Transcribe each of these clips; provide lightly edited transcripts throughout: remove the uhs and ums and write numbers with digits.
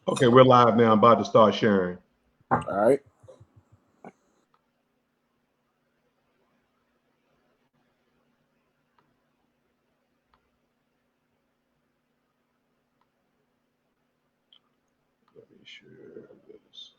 Okay, we're live now. I'm about to start sharing. All right. Let me share this.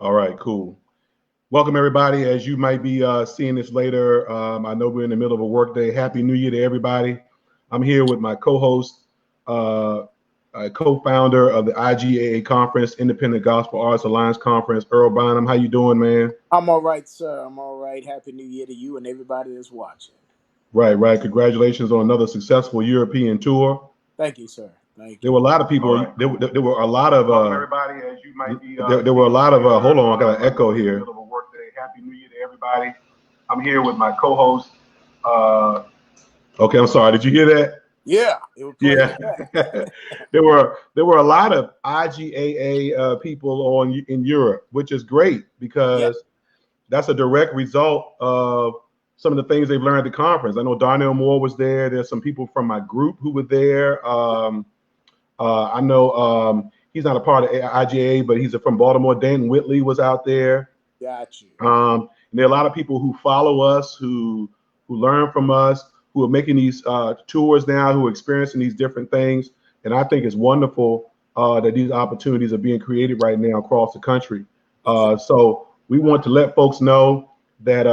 All right, cool. Welcome, everybody. As you might be seeing this later, I know we're in the middle of a work day. Happy New Year to everybody. I'm here with my co-host, uh, co-founder of the IGAA Conference, Independent Gospel Arts Alliance Conference, Earl Bynum. How you doing, man? I'm all right, sir. I'm all right. Happy New Year to you and everybody that's watching. Right, right. Congratulations on another successful European tour. Thank you, sir. Thank There you. were a lot of people. Right. There were a lot of. Everybody, as you might be. There were a lot of. Hold on, I got an echo in the here. middle of a work day. Happy New Year to everybody. I'm here with my co-host. Uh, Okay, I'm sorry. Did you hear that? Yeah, it was playing Yeah, back. there were a lot of IGAA people in Europe, which is great Yeah, because that's a direct result of some of the things they've learned at the conference. I know Darnell Moore was there. There's some people from my group who were there. I know he's not a part of IGA, but he's from Baltimore. Dan Whitley was out there. got you. And there are a lot of people who follow us, who learn from us, who are making these tours now, who are experiencing these different things. And I think it's wonderful that these opportunities are being created right now across the country. Exactly. So we want to let folks know that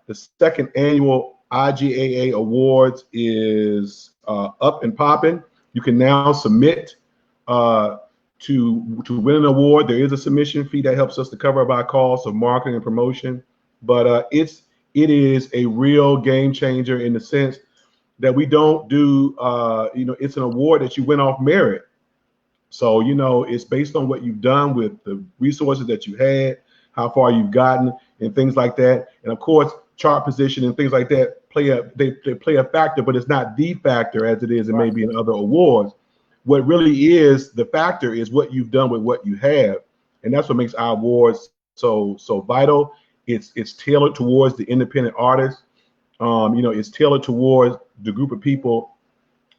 the second annual IGAA Awards is up and popping. You can now submit uh, to win an award. There is a submission fee that helps us to cover our costs of marketing and promotion, but it is a real game changer in the sense that we don't do it's an award that you win off merit. So it's based on what you've done with the resources that you had, how far you've gotten, and things like that. And of course, chart position and things like that they play a factor, but it's not the factor as it is in Right. maybe in other awards. What really is the factor is what you've done with what you have, and that's what makes our awards so vital. It's tailored towards the independent artist. It's tailored towards the group of people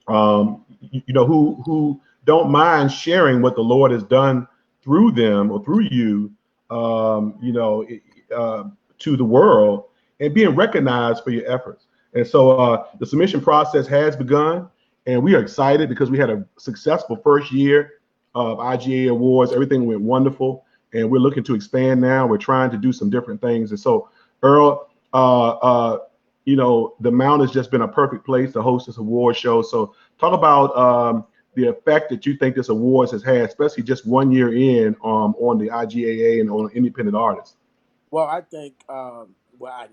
who don't mind sharing what the Lord has done through them or through you, um, you know, uh, to the world and being recognized for your efforts. And so the submission process has begun, and we are excited because we had a successful first year of IGA Awards. Everything went wonderful, and we're looking to expand now. We're trying to do some different things. And so, Earl, the Mount has just been a perfect place to host this award show. So talk about the effect that you think this awards has had, especially just 1 year in on the IGAA and on independent artists. Well, I think, I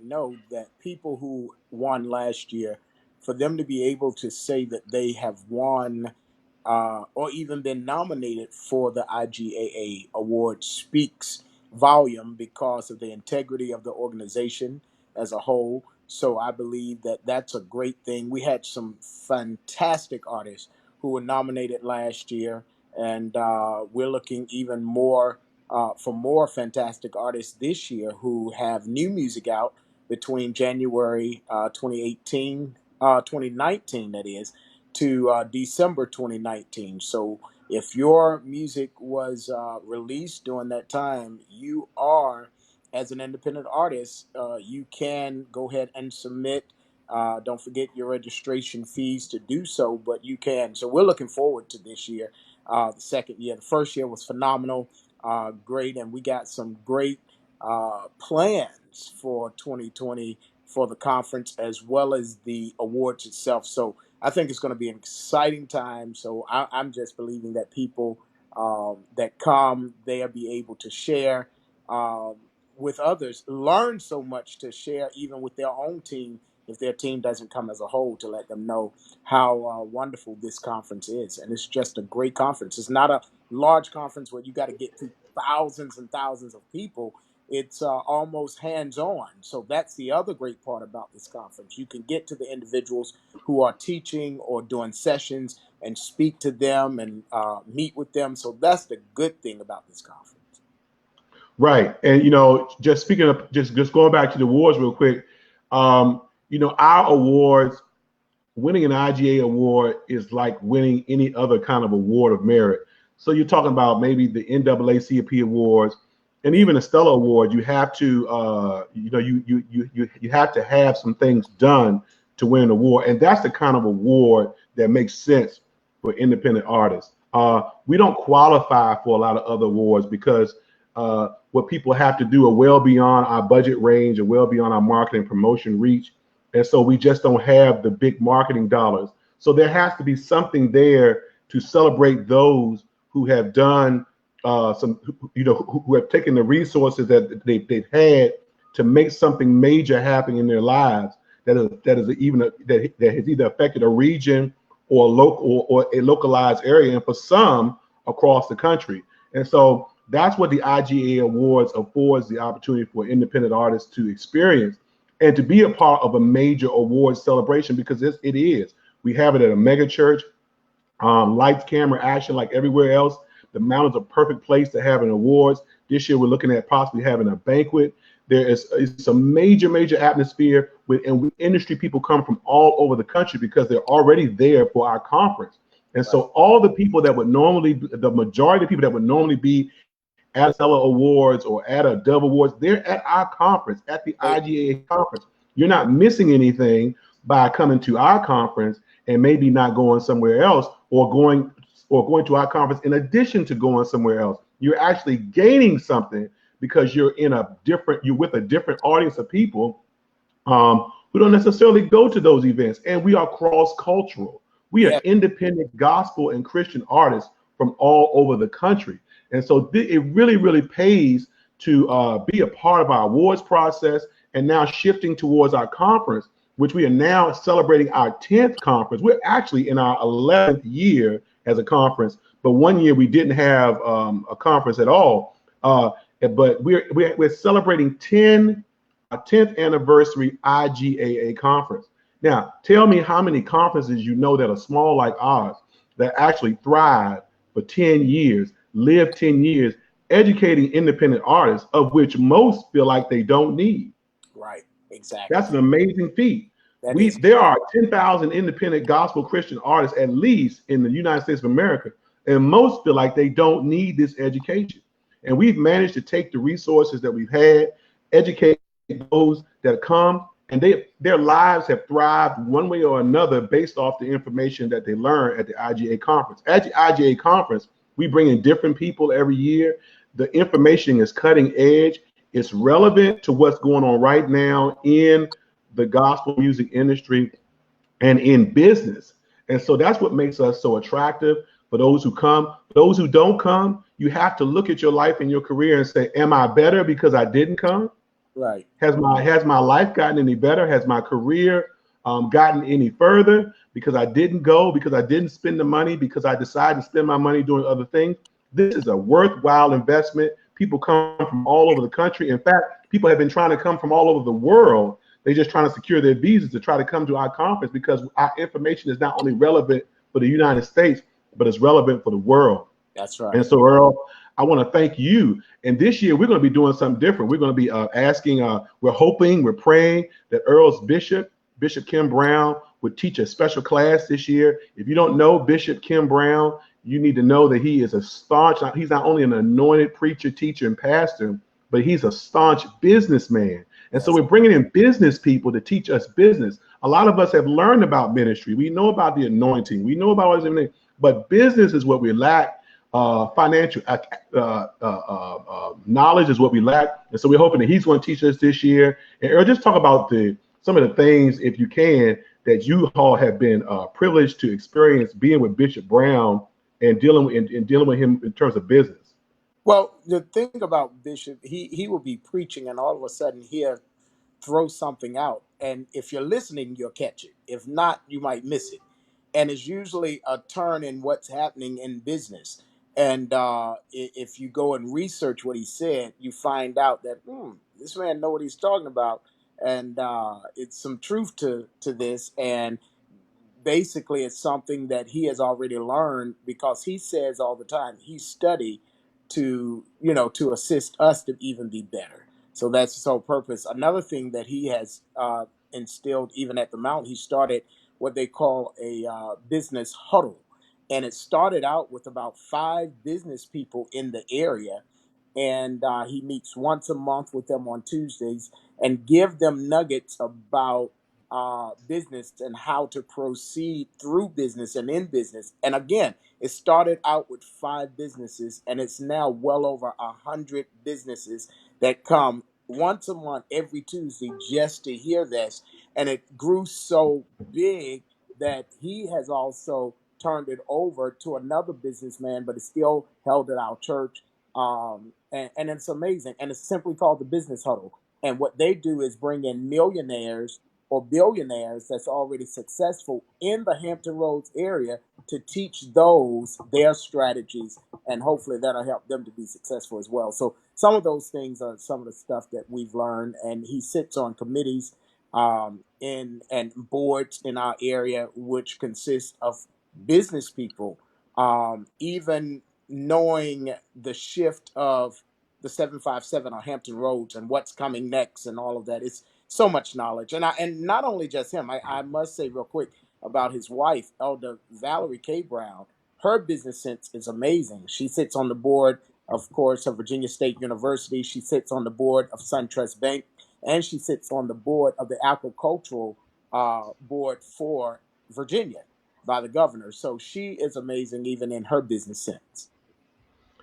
know that people who won last year, for them to be able to say that they have won or even been nominated for the IGAA award speaks volume because of the integrity of the organization as a whole. So I believe that that's a great thing. We had some fantastic artists who were nominated last year, and we're looking even more for more fantastic artists this year who have new music out between January 2019, that is, to December 2019. So if your music was released during that time, you are, as an independent artist, you can go ahead and submit. Don't forget your registration fees to do so, but you can. So we're looking forward to this year, the second year. The first year was phenomenal, great, and we got some great plans for 2020 for the conference as well as the awards itself. So I think it's going to be an exciting time. So I'm just believing that people that come, they'll be able to share um, with others, learn so much to share even with their own team if their team doesn't come as a whole, to let them know how wonderful this conference is. And it's just a great conference. It's not a large conference where you got to get to thousands and thousands of people. It's almost hands-on. So that's the other great part about this conference. You can get to the individuals who are teaching or doing sessions and speak to them and meet with them. So that's the good thing about this conference. Right. And, just speaking of, just going back to the awards real quick, our awards, winning an IGA award is like winning any other kind of award of merit. So you're talking about maybe the NAACP awards and even a Stella Award. You have to, you have to have some things done to win an award, and that's the kind of award that makes sense for independent artists. We don't qualify for a lot of other awards because what people have to do are well beyond our budget range, or well beyond our marketing promotion reach. And so we just don't have the big marketing dollars. So there has to be something there to celebrate those who have done who have taken the resources that they've had to make something major happen in their lives that has either affected a region or a localized area, and for some across the country. And so that's what the IGA Awards affords the opportunity for independent artists to experience and to be a part of a major award celebration, because it is. We have it at a mega church, lights, camera, action, like everywhere else. The Mount is a perfect place to have an awards. This year, we're looking at possibly having a banquet. There is some major atmosphere and industry people come from all over the country because they're already there for our conference. And so all the people that would normally, the majority of people that would normally be at Stella Awards or at a Dove Awards, they're at our conference, at the IGA conference. You're not missing anything by coming to our conference and maybe not going somewhere else, or going to our conference in addition to going somewhere else. You're actually gaining something because you're with a different audience of people who don't necessarily go to those events. And we are cross-cultural. We are independent gospel and Christian artists from all over the country. And so it really pays to be a part of our awards process, and now shifting towards our conference, which we are now celebrating our 10th conference. We're actually in our 11th year as a conference, but one year we didn't have a conference at all. But we're celebrating 10th anniversary IGAA conference. Now, tell me how many conferences that are small like ours that actually thrive for 10 years, live 10 years, educating independent artists, of which most feel like they don't need. Right, exactly. That's an amazing feat. There are 10,000 independent gospel Christian artists at least in the United States of America, and most feel like they don't need this education. And we've managed to take the resources that we've had, educate those that come, and their lives have thrived one way or another based off the information that they learn at the IGA conference. At the IGA conference, we bring in different people every year. The information is cutting edge. It's relevant to what's going on right now in the gospel music industry and in business. And so that's what makes us so attractive for those who come. For those who don't come, you have to look at your life and your career and say, am I better because I didn't come? Right. Has my life gotten any better? Has my career gotten any further because I didn't go, because I didn't spend the money, because I decided to spend my money doing other things? This is a worthwhile investment. People come from all over the country. In fact, people have been trying to come from all over the world. They're just trying to secure their visas to try to come to our conference, because our information is not only relevant for the United States, but it's relevant for the world. That's right. And so, Earl, I want to thank you. And this year, we're going to be doing something different. We're going to be we're praying that Earl's Bishop Kim Brown, would teach a special class this year. If you don't know Bishop Kim Brown, you need to know that he is he's not only an anointed preacher, teacher, and pastor, but he's a staunch businessman. And so we're bringing in business people to teach us business. A lot of us have learned about ministry. We know about the anointing. We know about everything, but business is what we lack. Financial knowledge is what we lack. And so we're hoping that he's going to teach us this year. And Earl, just talk about some of the things, if you can, that you all have been privileged to experience being with Bishop Brown and dealing with him in terms of business. Well, the thing about Bishop, he will be preaching, and all of a sudden he'll throw something out, and if you're listening, you'll catch it. If not, you might miss it. And it's usually a turn in what's happening in business. And if you go and research what he said, you find out that this man know what he's talking about, and it's some truth to this. And basically, it's something that he has already learned, because he says all the time he studied to assist us to even be better. So that's his whole purpose. Another thing that he has instilled, even at the mountain, he started what they call a business huddle, and it started out with about 5 business people in the area, and he meets once a month with them on Tuesdays and give them nuggets about business and how to proceed through business and in business. And again, it started out with 5 businesses, and it's now well over 100 businesses that come once a month every Tuesday just to hear this. And it grew so big that he has also turned it over to another businessman, but it's still held at our church. And it's amazing. And it's simply called the Business Huddle. And what they do is bring in millionaires or billionaires that's already successful in the Hampton Roads area to teach those their strategies, and hopefully that'll help them to be successful as well. So some of those things are some of the stuff that we've learned, and he sits on committees in and boards in our area, which consist of business people, even knowing the shift of the 757 on Hampton Roads and what's coming next and all of that. It's so much knowledge. And not only just him, I must say real quick about his wife, Elder Valerie K. Brown. Her business sense is amazing. She sits on the board, of course, of Virginia State University. She sits on the board of SunTrust Bank, and she sits on the board of the agricultural board for Virginia by the governor. So she is amazing even in her business sense.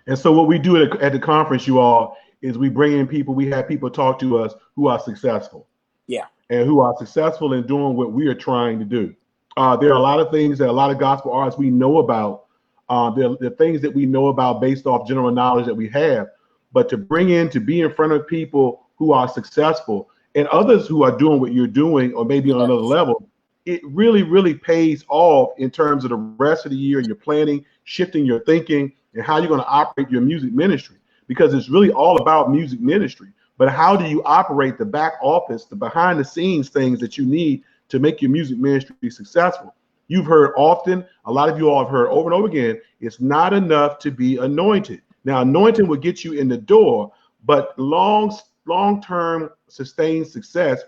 And so what we do at the conference, you all, is we bring in people. We have people talk to us who are successful. Yeah. And who are successful in doing what we are trying to do. There are a lot of things that a lot of gospel artists we know about. There are things that we know about based off general knowledge that we have. But to be in front of people who are successful and others who are doing what you're doing, or maybe on another level, it really, really pays off in terms of the rest of the year, your planning, shifting your thinking, and how you're going to operate your music ministry. Because it's really all about music ministry. But how do you operate the back office, the behind the scenes things that you need to make your music ministry successful? You've heard often, a lot of you all have heard over and over again, it's not enough to be anointed. Now, anointing will get you in the door, but long-term sustained success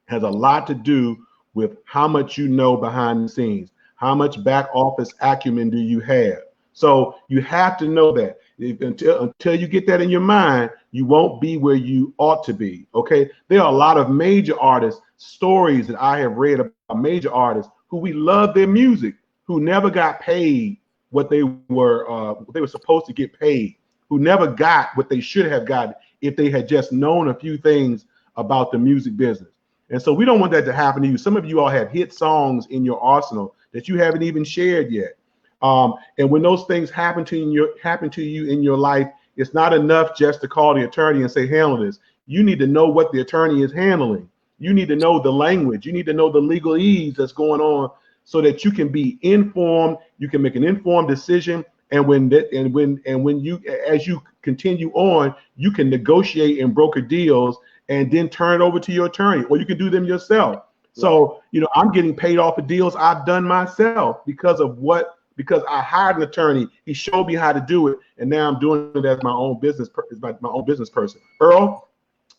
has a lot to do with how much you know behind the scenes. How much back office acumen do you have? So you have to know that. Until you get that in your mind, you won't be where you ought to be. Okay. There are a lot of major artists, stories that I have read about major artists who we love their music, who never got paid what they were supposed to get paid, who never got what they should have gotten if they had just known a few things about the music business. And so we don't want that to happen to you. Some of you all have hit songs in your arsenal that you haven't even shared yet. And when those things happen to you in your life, it's not enough just to call the attorney and say, handle this. You need to know what the attorney is handling. You need to know the language. You need to know the legalese that's going on so that you can be informed. You can make an informed decision. And when you, as you continue on, you can negotiate and broker deals and then turn it over to your attorney, or you can do them yourself. So, I'm getting paid off of deals I've done myself because I hired an attorney. He showed me how to do it, and now I'm doing it as my own business person. Earl,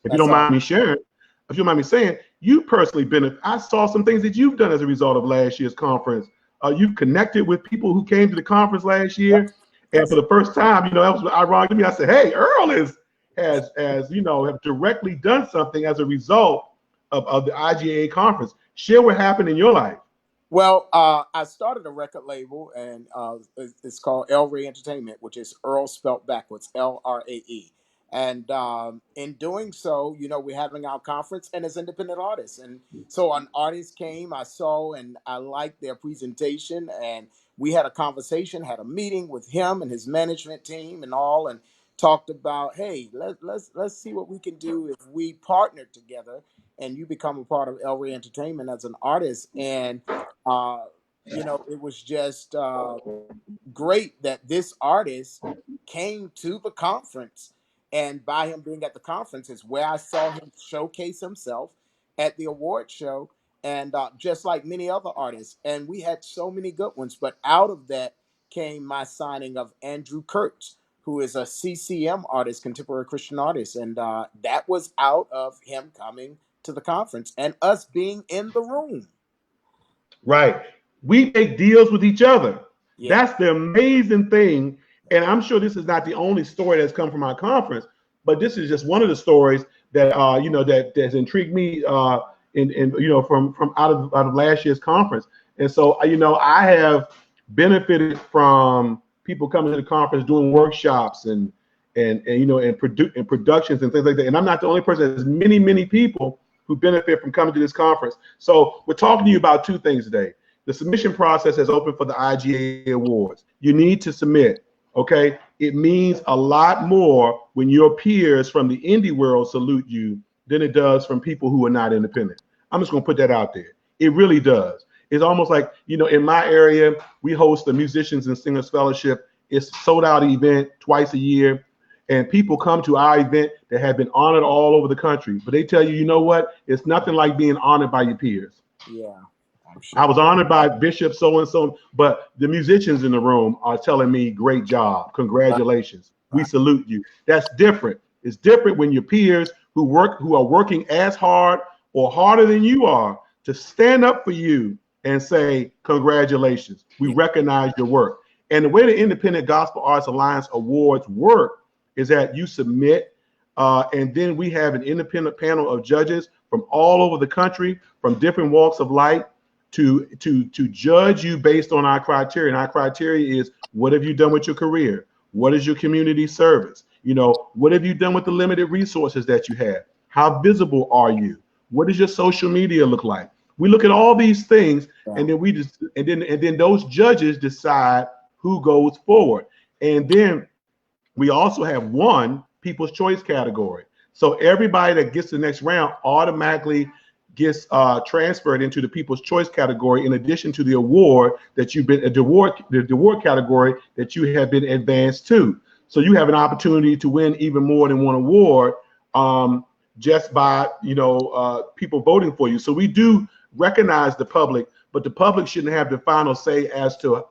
if you don't mind me sharing, if you don't mind me saying, you personally benefit. I saw some things that you've done as a result of last year's conference. You've connected with people who came to the conference last year, and for the first time, that was ironic to me. I said, "Hey, Earl have directly done something as a result of the IGAA conference." Share what happened in your life. Well, I started a record label, and it's called El Ray Entertainment, which is Earl spelt backwards, LRAE. And in doing so, we're having our conference, and as independent artists. And so an artist came, I saw, and I liked their presentation. And we had a conversation, had a meeting with him and his management team and all, and talked about, hey, let's see what we can do if we partner together and you become a part of El Rey Entertainment as an artist. And it was just great that this artist came to the conference, and by him being at the conference is where I saw him showcase himself at the award show, and just like many other artists, and we had so many good ones. But out of that came my signing of Andrew Kurtz, who is a CCM artist, contemporary Christian artist, and that was out of him coming to the conference and us being in the room. Right. We make deals with each other. Yeah. That's the amazing thing. And I'm sure this is not the only story that's come from our conference, but this is just one of the stories that that's intrigued me from out of last year's conference. And so I have benefited from people coming to the conference, doing workshops and productions and things like that. And I'm not the only person. There's many people who benefit from coming to this conference. So we're talking to you about two things today. The submission process has opened for the IGAA Awards. You need to submit, okay? It means a lot more when your peers from the indie world salute you than it does from people who are not independent. I'm just gonna put that out there. It really does. It's almost like, in my area, we host the Musicians and Singers Fellowship. It's a sold out event twice a year. And people come to our event that have been honored all over the country. But they tell you, you know what? It's nothing like being honored by your peers. Yeah, I'm sure. I was honored by Bishop so-and-so, but the musicians in the room are telling me, great job. Congratulations. We salute you. That's different. It's different when your peers who are working as hard or harder than you are to stand up for you and say, congratulations. We recognize your work. And the way the Independent Gospel Arts Alliance Awards work is that you submit, and then we have an independent panel of judges from all over the country, from different walks of life, to judge you based on our criteria. And our criteria is, what have you done with your career? What is your community service? What have you done with the limited resources that you have? How visible are you? What does your social media look like? We look at all these things, and then those judges decide who goes forward. And then we also have one People's Choice category. So everybody that gets to the next round automatically gets transferred into the People's Choice category, in addition to the award that you've been the award category that you have been advanced to. So you have an opportunity to win even more than one award just by people voting for you. So we do recognize the public, but the public shouldn't have the final say as to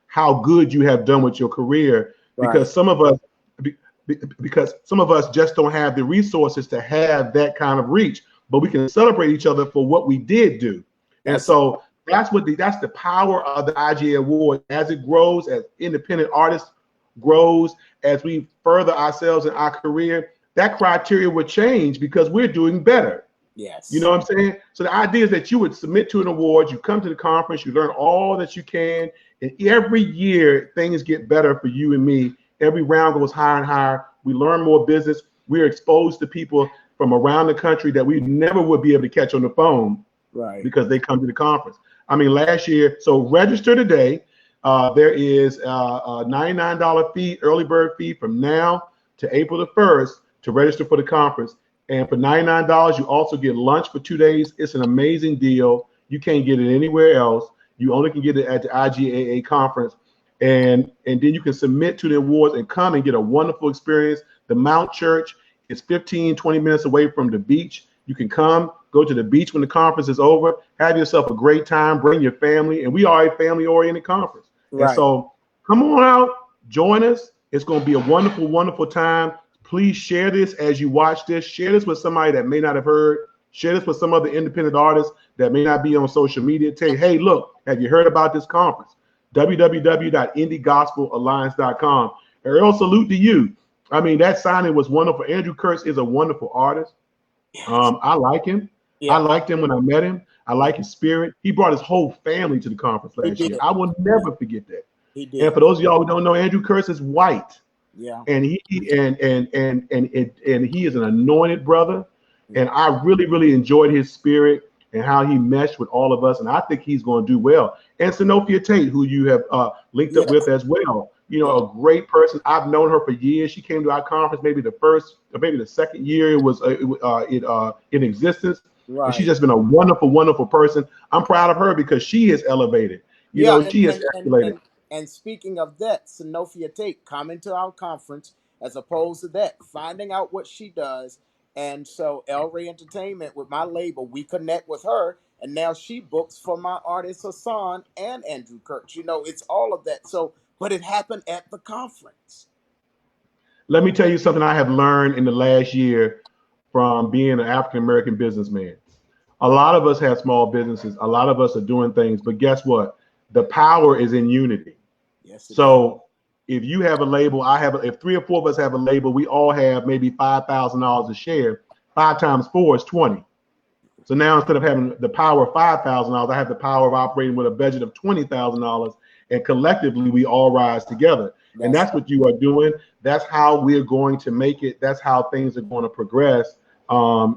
how good you have done with your career, because some of us just don't have the resources to have that kind of reach, but we can celebrate each other for what we did do. And so that's the power of the IGA Award. As it grows, as independent artists grows, as we further ourselves in our career, that criteria would change because we're doing better. Yes. You know what I'm saying? So the idea is that you would submit to an award, you come to the conference, you learn all that you can, and every year things get better for you and me. Every round goes higher and higher. We learn more business. We're exposed to people from around the country that we never would be able to catch on the phone, because they come to the conference. I mean, last year, so register today. There is a $99 fee, early bird fee from now to April the 1st to register for the conference. And for $99, you also get lunch for 2 days. It's an amazing deal. You can't get it anywhere else. You only can get it at the IGAA conference. And then you can submit to the awards and come and get a wonderful experience. The Mount Church is 15-20 minutes away from the beach. You can come, go to the beach when the conference is over, have yourself a great time, bring your family, and we are a family-oriented conference. And so come on out, join us. It's going to be a wonderful, wonderful time. Please share this as you watch this. Share this with somebody that may not have heard. Share this with some other independent artists that may not be on social media. Tell you, hey, look, have you heard about this conference? www.indiegospelalliance.com. Earl, salute to you. I mean, that signing was wonderful. Andrew Kurtz is a wonderful artist. I like him. I liked him when I met him. I like his spirit. He brought his whole family to the conference last year. I will never forget that. He did. And for those of y'all who don't know, Andrew Kurtz is white. Yeah. And he is an anointed brother. And I really, really enjoyed his spirit and how he meshed with all of us. And I think he's going to do well. And Sanofia Tate, who you have linked up with as well. You know, a great person. I've known her for years. She came to our conference maybe the first, or maybe the second year it was in existence, and she's Right. just been a wonderful, wonderful person. I'm proud of her because she has elevated. You Yeah, know, she has escalated. and speaking of that, Sanophia Tate coming to our conference as opposed to that, finding out what she does. And so El Rey Entertainment with my label, we connect with her, and now she books for my artist Hassan and Andrew Kirk. You know, it's all of that. So, but it happened at the conference. Let me tell you something I have learned in the last year from being an African American businessman. A lot of us have small businesses. A lot of us are doing things, but guess what? The power is in unity. Yes, it is. So if you have a label, if 3 or 4 of us have a label, we all have maybe $5,000 a share. 5 times 4 is 20. So now instead of having the power of $5,000, I have the power of operating with a budget of $20,000, and collectively we all rise together. And That's that's what you are doing. That's how we're going to make it. That's how things are going to progress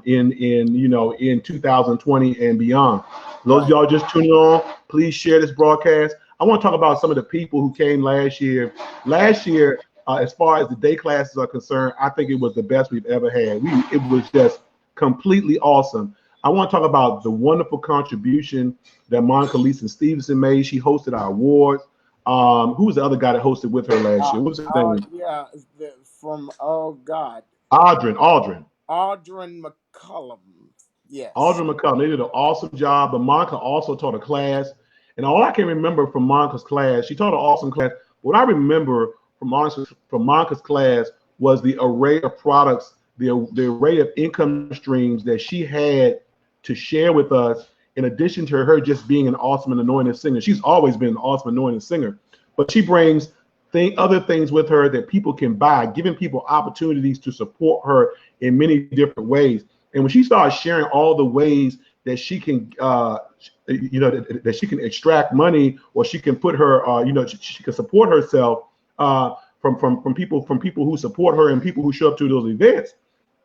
in 2020 and beyond. Those of right. y'all just tuning on, please share this broadcast. I want to talk about some of the people who came last year. Last year, as far as the day classes are concerned, I think it was the best we've ever had. It was just completely awesome. I want to talk about the wonderful contribution that Monica Leeson Stevenson made. She hosted our awards. Who was the other guy that hosted with her last year? What was his name? Yeah, from oh God, Aldrin. Audrin McCullum. Yes. Aldrin McCullum. They did an awesome job. But Monica also taught a class. And all I can remember from Monica's class, she taught an awesome class. What I remember from Monica's class was the array of products, the array of income streams that she had to share with us, in addition to her just being an awesome and anointed singer. She's always been an awesome anointed singer, but she brings other things with her that people can buy, giving people opportunities to support her in many different ways. And when she starts sharing all the ways that she can, that she can extract money, or she can put her, she can support herself from people who support her and people who show up to those events.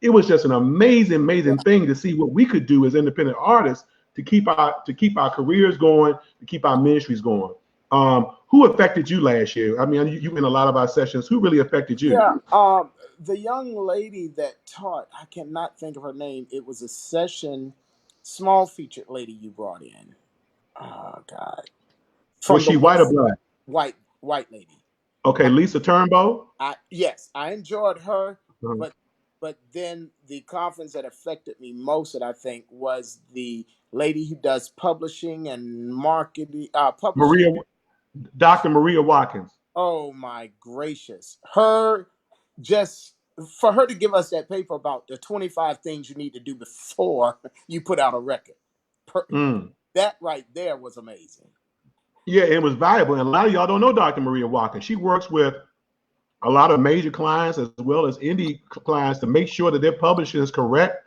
It was just an amazing thing to see what we could do as independent artists to keep our careers going, to keep our ministries going. Who affected you last year? I mean, you in a lot of our sessions. Who really affected you? Yeah. The young lady that taught, I cannot think of her name. It was a session, small featured lady you brought in. Oh God. Was From the she white or West, black? white lady. Okay, I, Lisa Turnbow. yes, I enjoyed her, Uh-huh. but then the conference that affected me most, that I think, was the lady who does publishing and marketing, publishing. Dr. Maria Watkins. Oh my gracious. Her, just for her to give us that paper about the 25 things you need to do before you put out a record. Mm. That right there was amazing. Yeah, it was valuable. And a lot of y'all don't know Dr. Maria Watkins. She works with a lot of major clients as well as indie clients to make sure that their publishing is correct,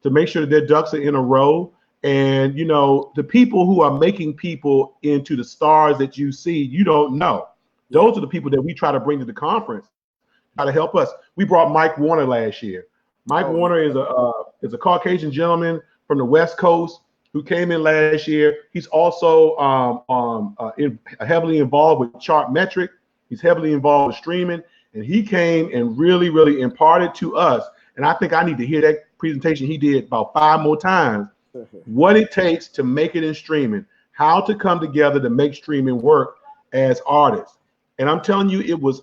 to make sure that their ducks are in a row. And, the people who are making people into the stars that you see, you don't know. Yeah. Those are the people that we try to bring to the conference, try to help us. We brought Mike Warner last year. Mike Oh, yeah. Warner is a Caucasian gentleman from the West Coast who came in last year. He's also heavily involved with Chartmetric. He's heavily involved with streaming, and he came and really imparted to us. And I think I need to hear that presentation he did about 5 more times. What it takes to make it in streaming, how to come together to make streaming work as artists. And I'm telling you, it was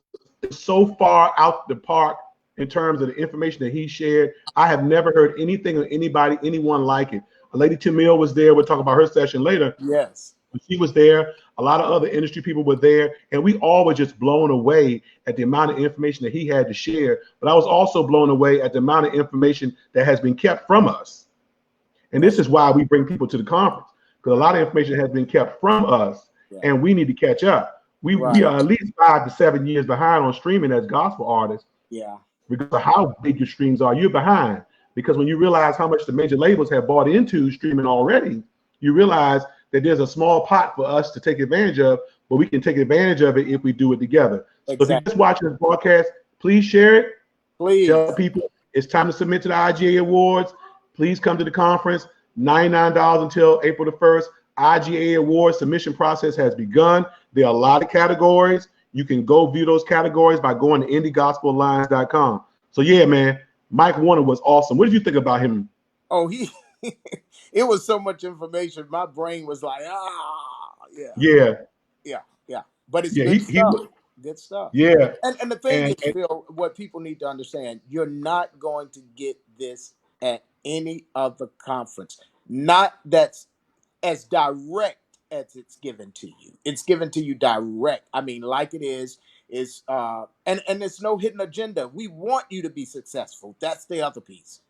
so far out the park in terms of the information that he shared. I have never heard anything or anyone like it. Lady Tamil was there. We'll talk about her session later. Yes. She was there. A lot of other industry people were there, and we all were just blown away at the amount of information that he had to share. But I was also blown away at the amount of information that has been kept from us. And this is why we bring people to the conference, because a lot of information has been kept from us, Yeah. and we need to catch up. We are at least 5 to 7 years behind on streaming as gospel artists. Yeah. Because of how big your streams are, you're behind. Because when you realize how much the major labels have bought into streaming already, you realize that there's a small pot for us to take advantage of, but we can take advantage of it if we do it together. So if you're just watching this broadcast, please share it. Please Tell people it's time to submit to the IGA Awards. Please come to the conference. $99 until April the 1st. IGA Awards submission process has begun. There are a lot of categories. You can go view those categories by going to indiegospelalliance.com. So yeah, man, Mike Warner was awesome. What did you think about him? Oh, he it was so much information. My brain was like, yeah, Yeah, yeah, yeah. But it's yeah, good he stuff. Good stuff. yeah, And the thing is, and Phil, what people need to understand, you're not going to get this at any other conference. Not that's as direct as it's given to you. It's given to you direct. I mean, like it is and there's no hidden agenda. We want you to be successful. That's the other piece.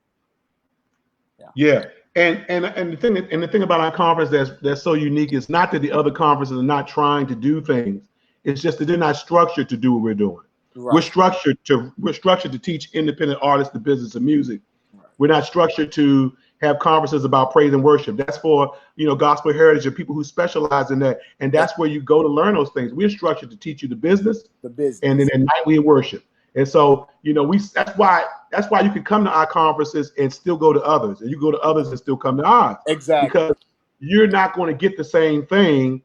Yeah. yeah, and the thing about our conference that's so unique is not that the other conferences are not trying to do things. It's just that they're not structured to do what we're doing. Right. We're structured to teach independent artists the business of music. Right. We're not structured to have conferences about praise and worship. That's for gospel heritage and people who specialize in that, and Yeah. that's where you go to learn those things. We're structured to teach you the business, The business. and then at night we worship. And so we that's why you can come to our conferences and still go to others, and you go to others and still come to ours. Exactly. Because you're not going to get the same thing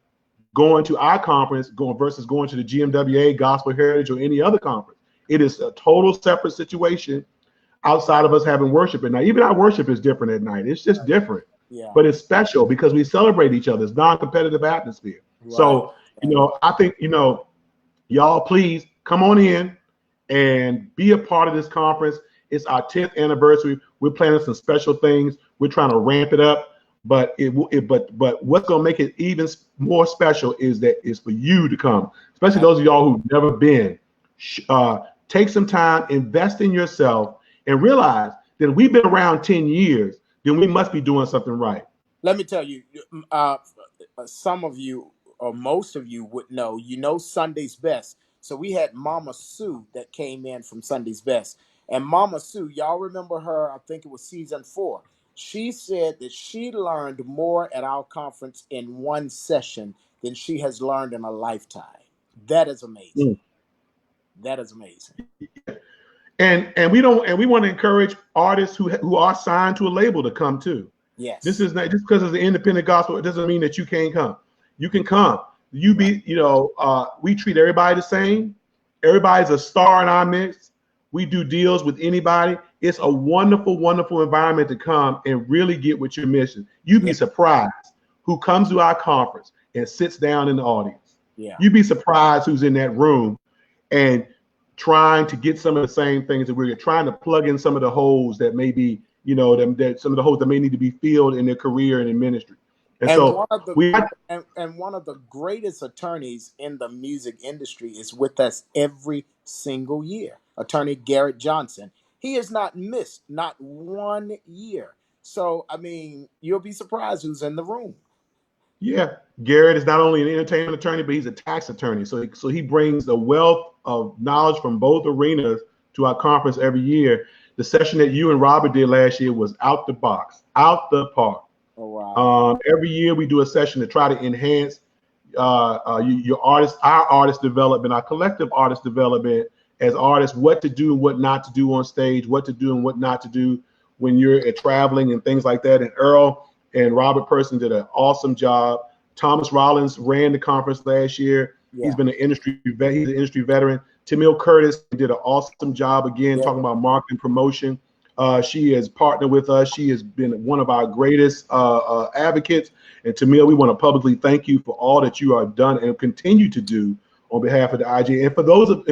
going to our conference versus going to the GMWA, Gospel Heritage, or any other conference. It is a total separate situation outside of us having worship at night. Even our worship is different at night. It's just different. Yeah. But it's special because we celebrate each other. It's non-competitive atmosphere. Right. So, I think, y'all please come on in and be a part of this conference. It's our 10th anniversary. We're planning some special things. We're trying to ramp it up. But but what's gonna make it even more special is for you to come, especially those of y'all who've never been. Take some time, invest in yourself, and realize that if we've been around 10 years, then we must be doing something right. Let me tell you, some of you or most of you would know, Sunday's Best. So we had Mama Sue that came in from Sunday's Best. And Mama Sue, y'all remember her, I think it was season 4. She said that she learned more at our conference in one session than she has learned in a lifetime. That is amazing. That is amazing. And we want to encourage artists who are signed to a label to come too. Yes. This is not just because it's an independent gospel. It doesn't mean that you can't come. You can come. We treat everybody the same. Everybody's a star in our midst. We do deals with anybody. It's a wonderful, wonderful environment to come and really get what you're missing. You'd be surprised who comes to our conference and sits down in the audience. Yeah. You'd be surprised who's in that room and trying to get some of the same things that we're trying to plug in some of the holes that may be, some of the holes that may need to be filled in their career and in ministry. And so one of the greatest attorneys in the music industry is with us every single year. Attorney Garrett Johnson. He has not missed not one year. So, I mean, you'll be surprised who's in the room. Yeah, Garrett is not only an entertainment attorney, but he's a tax attorney. So he brings a wealth of knowledge from both arenas to our conference every year. The session that you and Robert did last year was out the box, out the park. Oh, wow. Every year we do a session to try to enhance our artist development, our collective artist development as artists, what to do and what not to do on stage, what to do and what not to do when you're traveling and things like that. And Earl and Robert Person did an awesome job. Thomas Rollins ran the conference last year. Yeah. He's been an industry vet. He's an industry veteran. Tamil Curtis did an awesome job again, talking about marketing promotion. She has partnered with us. She has been one of our greatest advocates. And Tamil, we want to publicly thank you for all that you have done and continue to do on behalf of the IGA. And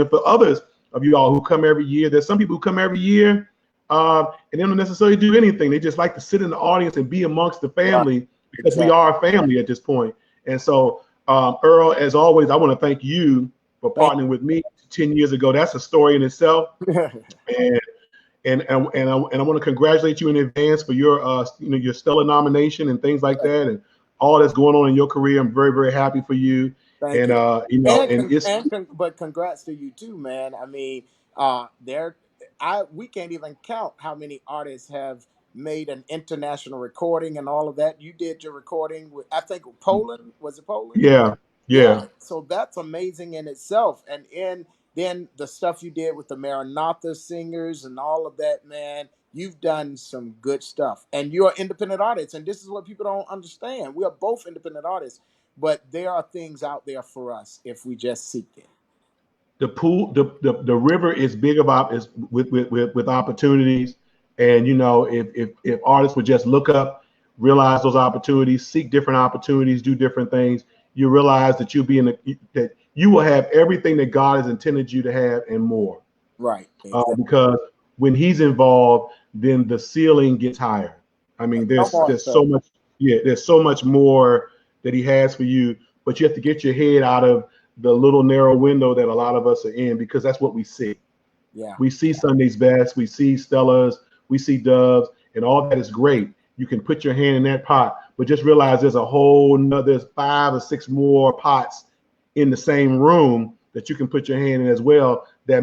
for others of you all who come every year, there's some people who come every year and they don't necessarily do anything. They just like to sit in the audience and be amongst the family because we are a family at this point. And so, Earl, as always, I want to thank you for partnering with me 10 years ago. That's a story in itself. And I want to congratulate you in advance for your your stellar nomination and things like that, and all that's going on in your career. I'm very, very happy for you. Thank you. But congrats to you too, man. I mean, we can't even count how many artists have made an international recording and all of that. You did your recording with, I think, Poland. Was it Poland? Yeah. So that's amazing in itself. And then the stuff you did with the Maranatha singers and all of that, man, you've done some good stuff. And you're independent artists. And this is what people don't understand. We are both independent artists, but there are things out there for us if we just seek them. the pool, the river is big about is with opportunities. And you know, if artists would just look up, realize those opportunities, seek different opportunities, do different things, you realize that you'll be that you will have everything that God has intended you to have and more. Right. Exactly. Because when He's involved, then the ceiling gets higher. I mean, Come on, there's sir. so much, yeah, there's so much more that He has for you, but you have to get your head out of the little narrow window that a lot of us are in, because that's what we see. Yeah. We see Sunday's Best, we see Stellas, we see Doves, and all that is great. You can put your hand in that pot, but just realize there's a whole nother, there's 5 or 6 more pots in the same room that you can put your hand in as well, that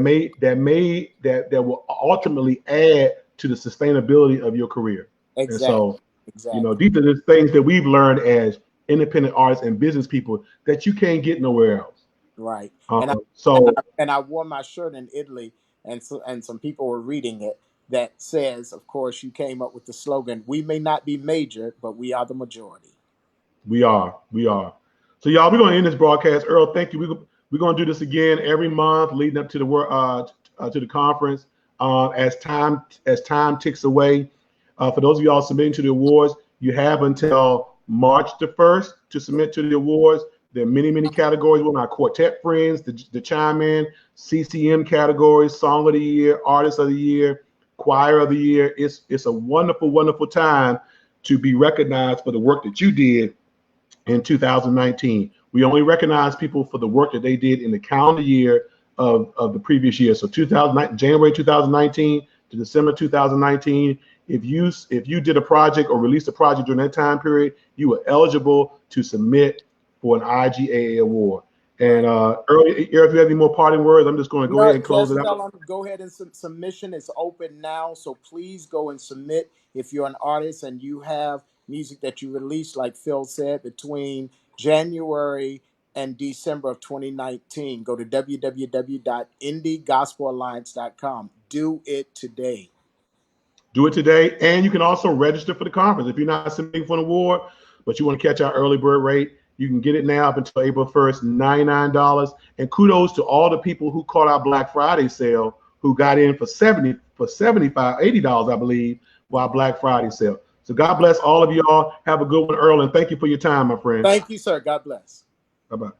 will ultimately add to the sustainability of your career. And Exactly. so, you know, Exactly. these are the things that we've learned as independent artists and business people that you can't get nowhere else. Right. So And I wore my shirt in Italy, and some people were reading it that says, of course, you came up with the slogan, "We may not be major, but we are the majority." we are. So y'all, we're gonna end this broadcast. Earl, thank you. We're gonna do this again every month leading up to the conference. As time ticks away. For those of y'all submitting to the awards, you have until March the 1st to submit to the awards. There are many categories. We're our quartet friends, the chime in, CCM categories, Song of the Year, Artist of the Year, Choir of the Year. It's a wonderful time to be recognized for the work that you did in 2019. We only recognize people for the work that they did in the calendar year of the previous year. So January 2019 to December 2019. If you did a project or released a project during that time period, you were eligible to submit for an IGAA award. And Eric, if you have any more parting words, I'm just going to go ahead No, and close it Chester, out. go ahead and submission is open now, so please go and submit if you're an artist and you have music that you released, like Phil said, between January and December of 2019. Go to www.indiegospelalliance.com. Do it today. Do it today. And you can also register for the conference. If you're not submitting for an award, but you want to catch our early bird rate, you can get it now up until April 1st, $99. And kudos to all the people who caught our Black Friday sale, who got in for $75, $80, I believe, for our Black Friday sale. So God bless all of y'all. Have a good one, Earl, and thank you for your time, my friend. Thank you, sir. God bless. Bye-bye.